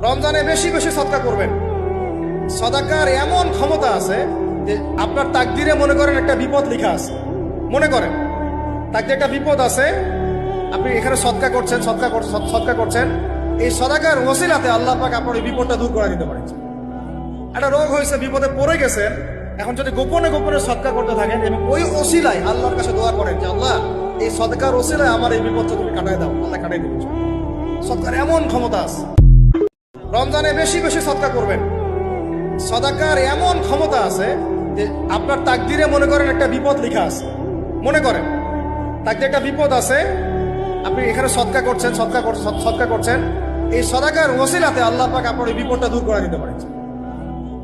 রমজানে বেশি বেশি সদকা করবেন। সদাকার এমন ক্ষমতা আছে যে আপনার তাকদিরে মনে করেন একটা বিপদ লেখা আছে, মনে করেন তাকদিরে একটা বিপদ আছে, আপনি এখানে সদকা করছেন, সদকা করছেন, এই সদাকার ওসিলাতে আল্লাহ পাক আপনার এই বিপদটা দূর করে দিতে পারেন। একটা রোগ হয়েছে, বিপদে পড়ে গেছেন, এখন যদি গোপনে গোপনে সদকা করতে থাকেন এবং ওই ওসিলায় আল্লাহর কাছে দোয়া করেন যে আল্লাহ এই সদকার ওসিলায় আমার এই বিপদটা তুমি কাটাই দাও, আল্লাহ কাটাই দেবে। সদকার এমন ক্ষমতা আছে। রমজানে বেশি বেশি সদকা করবেন। সদাকার এমন ক্ষমতা আছে যে আপনার তাকদিরে মনে করেন একটা বিপদ লেখা আছে, মনে করেন তাকদিরে একটা বিপদ আছে, আপনি এখানে সদকা করছেন, সদকা করছেন, এই সদাকার ওসিলাতে আল্লাহ পাক আপনার এই বিপদটা দূর করে দিতে পারেন।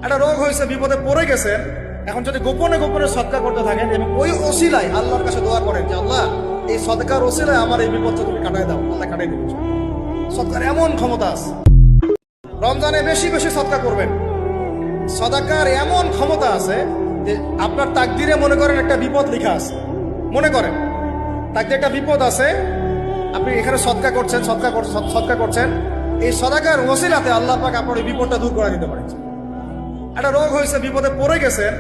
একটা রোগ হয়েছে, বিপদে পড়ে গেছেন, এখন যদি গোপনে গোপনে সদকা করতে থাকেন এবং ওই ওসিলায় আল্লাহর কাছে দোয়া করেন যে আল্লাহ এই সদকার ওসিলায় আমার এই বিপদটা তুমি কাটাই দাও, আল্লাহ কাটাই দেবে। সদকার এমন ক্ষমতা আছে। রমজানে বেশি বেশি সদকা করবেন। সদাকার এমন ক্ষমতা আছে যে আপনার তাকদিরে মনে করেন একটা বিপদ লেখা আছে, মনে করেন তাকদিরে একটা বিপদ আছে, আপনি এখানে সদকা করছেন, সদকা করছেন, এই সদাকার ওসিলাতে আল্লাহ পাক আপনার এই বিপদটা দূর করে দিতে পারেন। একটা রোগ হয়েছে, বিপদে পড়ে গেছেন,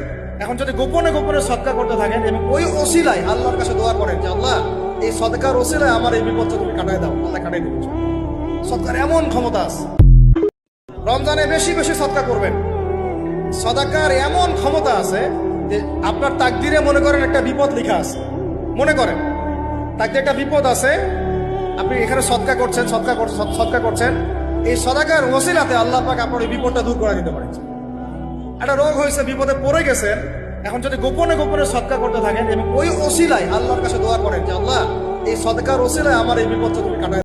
এখন যদি গোপনে গোপনে সদকা করতে থাকেন এবং ওই ওসিলায় আল্লাহর কাছে দোয়া করেন যে আল্লাহ এই সদকার ওসিলায় আমার এই বিপদটা তুমি কাটাই দাও, আল্লাহ কাটাই দেবে। সদকার এমন ক্ষমতা আছে। রমজানে বেশি বেশি সদকা করবেন। সদাকার এমন ক্ষমতা আছে যে আপনার তাকদিরে মনে করেন একটা বিপদ লেখা আছে, মনে করেন তাকদিরে একটা বিপদ আছে, আপনি এখানে সদকা করছেন, সদকা করছেন, এই সদাকার ওসিলাতে আল্লাহ পাক আপনার এই বিপদটা দূর করে দিতে পারেন। একটা রোগ হয়েছে, বিপদে পড়ে গেছেন, এখন যদি গোপনে গোপনে সদকা করতে থাকেন এবং ওই ওসিলায় আল্লাহর কাছে দোয়া করেন যে আল্লাহ এই সদকার ওসিলায় আমার এই বিপদটা তুমি কাটাই